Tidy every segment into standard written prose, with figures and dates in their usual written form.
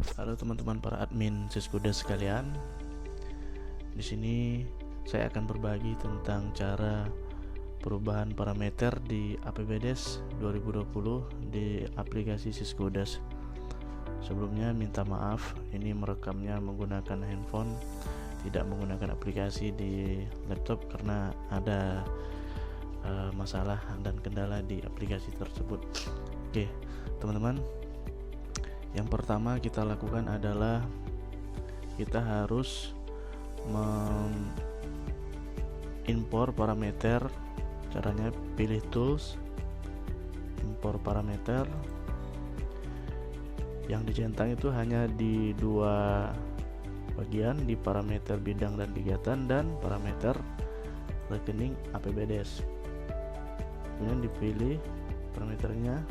Halo teman-teman para admin Siskudes sekalian. Di sini saya akan berbagi tentang cara perubahan parameter di APBDes 2020 di aplikasi Siskudes. Sebelumnya minta maaf, ini merekamnya menggunakan handphone, tidak menggunakan aplikasi di laptop karena ada masalah dan kendala di aplikasi tersebut. Oke, teman-teman. Yang pertama kita lakukan adalah kita harus mengimpor parameter. Caranya pilih tools, impor parameter. Yang dicentang itu hanya di dua bagian, di parameter bidang dan kegiatan dan parameter rekening APBDes. Kemudian dipilih parameternya.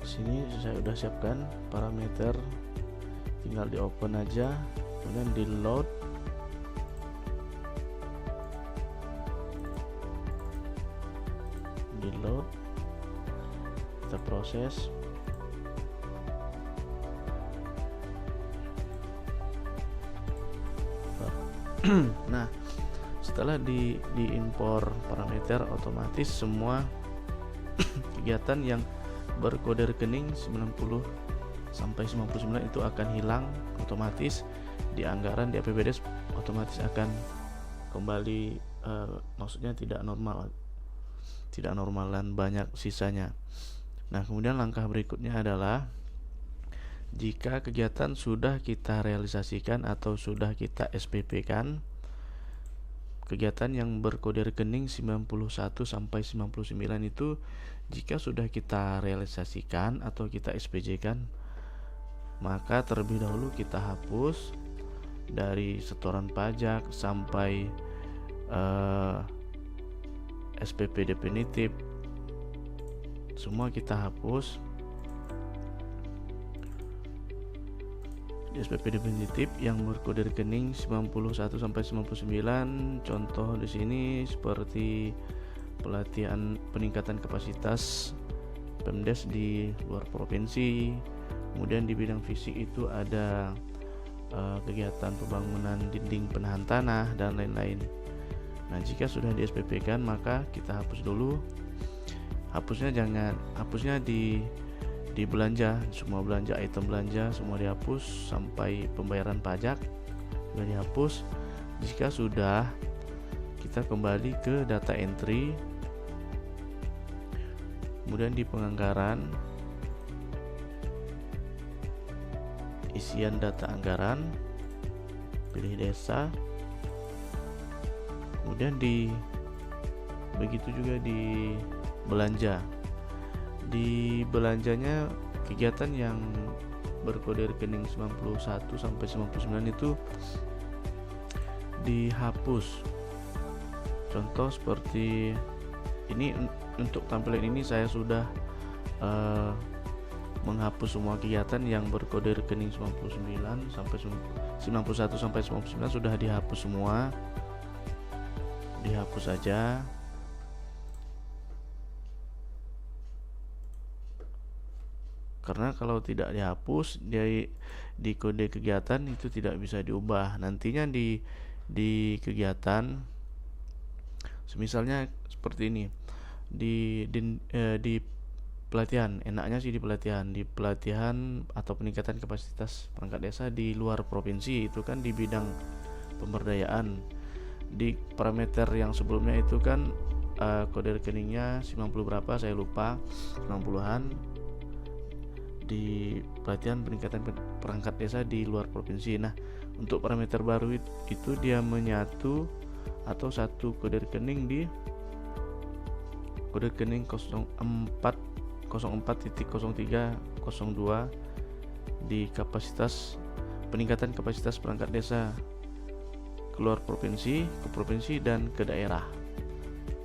Sini saya sudah siapkan parameter, tinggal di open aja, kemudian di load, kita proses. Nah, setelah diimpor parameter, otomatis semua kegiatan yang berkode rekening 90 sampai 99 itu akan hilang otomatis di anggaran di APBDes, otomatis akan kembali, maksudnya tidak normal dan banyak sisanya. Nah, kemudian langkah berikutnya adalah jika kegiatan sudah kita realisasikan atau sudah kita SPP kan, kegiatan yang berkode rekening 91 sampai 99 itu jika sudah kita realisasikan atau kita SPJ kan, maka terlebih dahulu kita hapus dari setoran pajak sampai SPP definitif, semua kita hapus. SPP definitif yang berkode rekening 91 sampai 99, contoh di sini seperti pelatihan peningkatan kapasitas Pemdes di luar provinsi. Kemudian di bidang fisik itu ada kegiatan pembangunan dinding penahan tanah dan lain-lain. Nah, jika sudah di SPP kan, maka kita hapus dulu. Hapusnya di belanja, semua belanja, item belanja semua dihapus sampai pembayaran pajak sudah dihapus. Jika sudah, kita kembali ke data entry, kemudian di penganggaran, isian data anggaran, pilih desa, kemudian begitu juga di belanja. Di belanjanya kegiatan yang berkode rekening 91 sampai 99 itu dihapus. Contoh seperti ini, untuk tampilan ini saya sudah menghapus semua kegiatan yang berkode rekening 91 sampai 99 sudah dihapus semua. Dihapus saja. Karena kalau tidak dihapus, di kode kegiatan itu tidak bisa diubah. Nantinya di kegiatan, misalnya seperti ini, di pelatihan, enaknya sih di pelatihan atau peningkatan kapasitas perangkat desa di luar provinsi, itu kan di bidang pemberdayaan. Di parameter yang sebelumnya itu kan kode rekeningnya 90 berapa saya lupa, 90-an, di pelatihan peningkatan perangkat desa di luar provinsi. Nah, untuk parameter baru itu dia menyatu atau satu kode rekening di kode rekening 04.0302 di kapasitas peningkatan kapasitas perangkat desa keluar provinsi, ke provinsi dan ke daerah.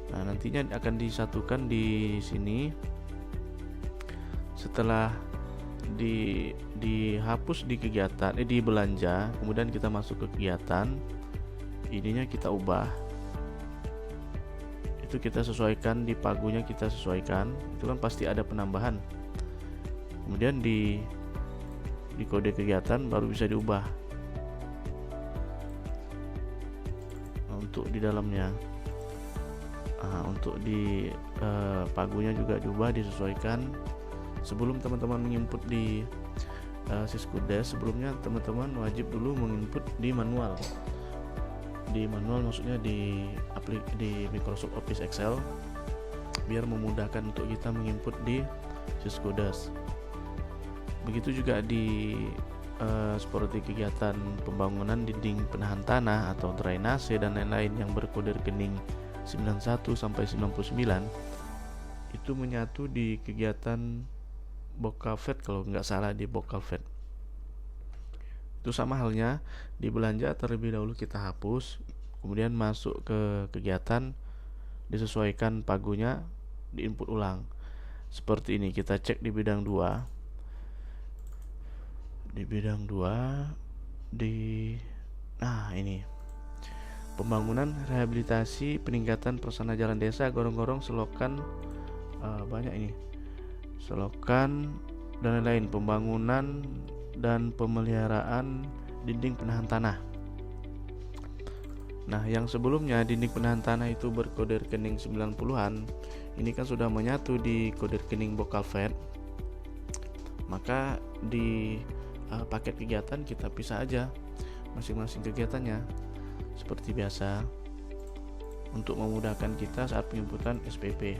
Nah, nantinya akan disatukan di sini. Setelah dihapus di kegiatan, di belanja, kemudian kita masuk ke kegiatan, ininya kita ubah. itu kita sesuaikan, di pagunya kita sesuaikan, itu kan pasti ada penambahan. Kemudian di kode kegiatan baru bisa diubah untuk di dalamnya. Untuk di pagunya juga diubah, disesuaikan. Sebelum teman-teman menginput di Syskudes, sebelumnya teman-teman wajib dulu menginput di manual. Di manual maksudnya di Microsoft Office Excel, biar memudahkan untuk kita menginput di Syskudes. Begitu juga di seperti kegiatan pembangunan dinding penahan tanah atau drainase dan lain-lain yang berkode rekening 91 sampai 99, itu menyatu di kegiatan Bokalvet kalau nggak salah, di Bokalvet. Itu sama halnya di belanja, terlebih dahulu kita hapus, kemudian masuk ke kegiatan, disesuaikan pagunya, diinput ulang. Seperti ini, kita cek di bidang 2. Di bidang 2 ini pembangunan rehabilitasi peningkatan prasarana jalan desa, gorong-gorong, selokan, banyak ini, selokan dan lain-lain, pembangunan dan pemeliharaan dinding penahan tanah. Nah, yang sebelumnya dinding penahan tanah itu berkode rekening 90-an, ini kan sudah menyatu di kode rekening Bokalvet. Maka di paket kegiatan kita pisah aja masing-masing kegiatannya seperti biasa, untuk memudahkan kita saat penginputan SPP.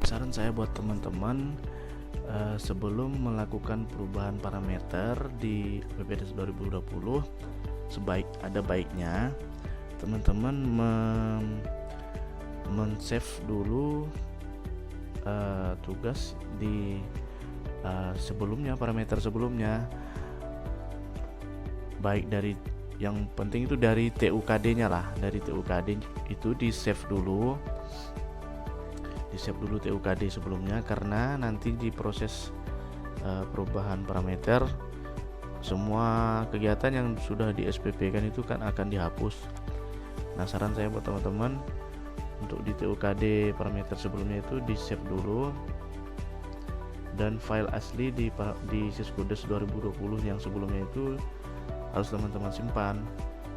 Saran saya buat teman-teman, sebelum melakukan perubahan parameter di APBDes 2020, ada baiknya teman-teman men-save dulu tugas di sebelumnya, parameter sebelumnya, baik dari, yang penting itu dari TUKD-nya lah, dari TUKD itu di save dulu TUKD sebelumnya, karena nanti di proses perubahan parameter semua kegiatan yang sudah di SPP kan itu kan akan dihapus. Nah, saran saya buat teman-teman, untuk di TUKD parameter sebelumnya itu di save dulu, dan file asli di Syskudes 2020 yang sebelumnya itu harus teman-teman simpan,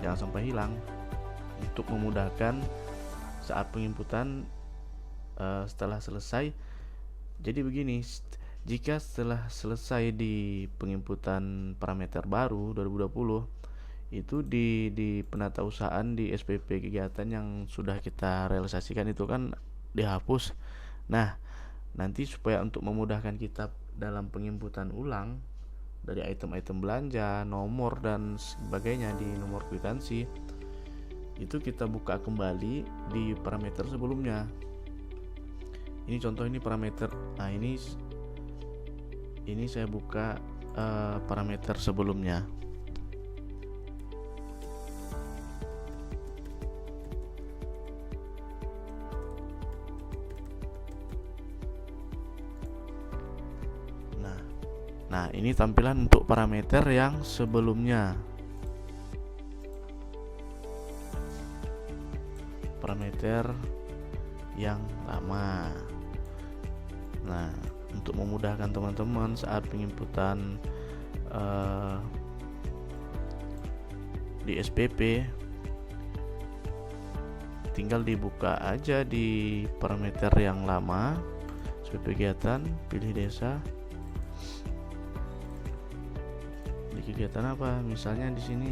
jangan sampai hilang, untuk memudahkan saat penginputan setelah selesai. Jadi begini, jika setelah selesai di penginputan parameter baru 2020, itu di penatausahaan di SPP kegiatan yang sudah kita realisasikan itu kan dihapus. Nah, nanti supaya untuk memudahkan kita dalam penginputan ulang dari item-item belanja, nomor dan sebagainya di nomor kwitansi, itu kita buka kembali di parameter sebelumnya. Ini contoh, ini parameter. Nah, ini saya buka parameter sebelumnya. Nah, ini tampilan untuk parameter yang sebelumnya. Parameter yang lama. Nah, untuk memudahkan teman-teman saat penginputan di SPP, tinggal dibuka aja di parameter yang lama, SPP kegiatan, pilih desa. Kegiatan apa? Misalnya di sini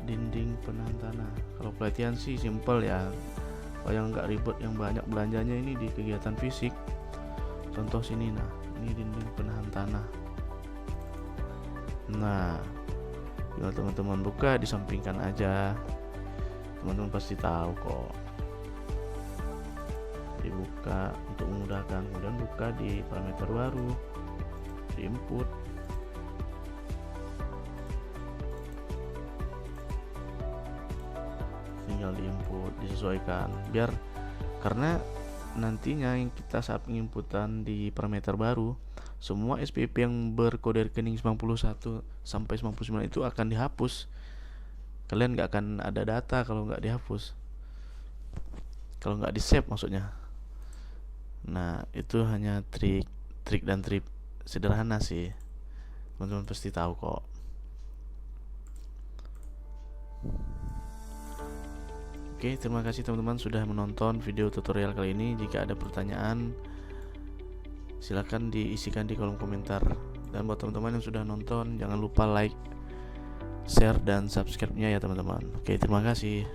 dinding penahan tanah. Kalau pelatihan sih simple ya. Kalau yang nggak ribet, yang banyak belanjanya ini di kegiatan fisik. Contoh sini, nah ini dinding penahan tanah. Nah, kalau teman-teman buka, disampingkan aja. Teman-teman pasti tahu kok. Dibuka untuk memudahkan. Kemudian buka di parameter baru, di input. Tinggal diinput, disesuaikan, biar, karena nantinya yang kita saat penginputan di parameter baru, semua SPP yang berkode rekening 91 sampai 99 itu akan dihapus. Kalian nggak akan ada data kalau nggak dihapus, kalau nggak di save maksudnya. Nah, itu hanya trik dan trik sederhana sih, teman-teman pasti tahu kok. Oke, terima kasih teman-teman sudah menonton video tutorial kali ini. Jika ada pertanyaan, silakan diisikan di kolom komentar. Dan buat teman-teman yang sudah nonton, jangan lupa like, share, dan subscribe-nya ya teman-teman. Oke, terima kasih.